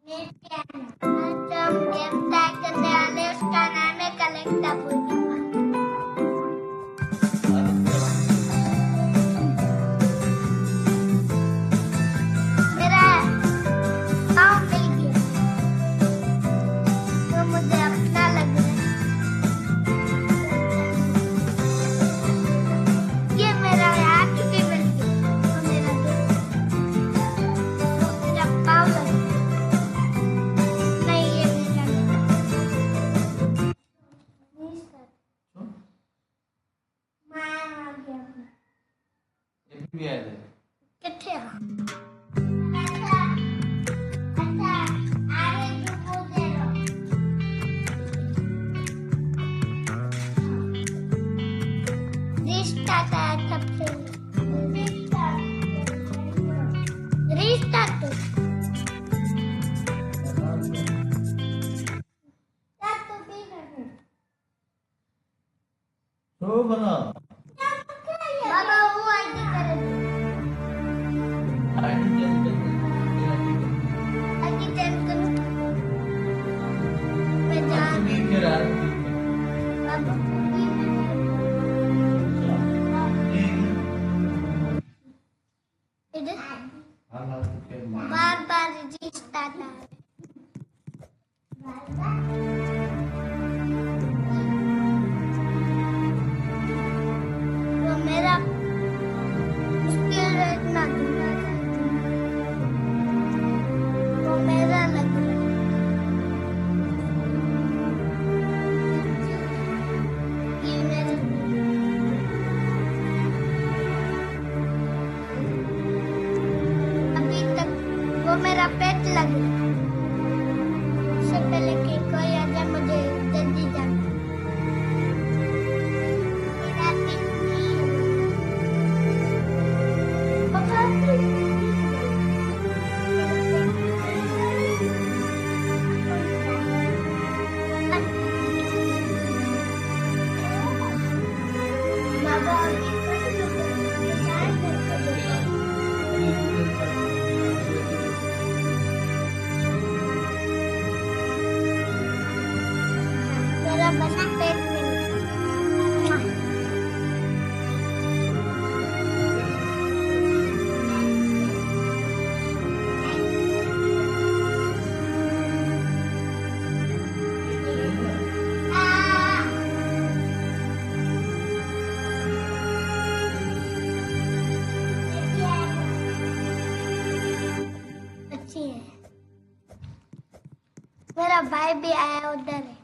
आज हम game try करने वाले, उसका नाम है कलेक्ट द पूर्णिमा। मेरा पाँव मिल गया तो मुझे अपना लग रहा है। ये मेरा हाथ भी मिल गया तो मेरा पाँव लग गया। नहीं, ये मेरा मैं आ गया। ये भी आया है। किथे आ? अच्छा, आगे जो दे लो। रिस्टार्ट आया सबसे। रिस्टार्ट तो बना बाबा वो आईडी कर दो। आईडी चेंज कर दे। आईडी चेंज करो। मैं जान भी फिर आ रही बाबा इधर बार बार रिस्टार्ट आ तो मेरा मुश्किल इतना दूर तो मेरा लग रहा है। ये मेरा अभी तक वो मेरा पेट लग रहा है। उससे पहले कि कोई आ जाए मुझे जल्दी जाना। मेरा पेट नहीं है। पापा मेरा बस पेट में अच्छी है। मेरा भाई भी आया उधर है।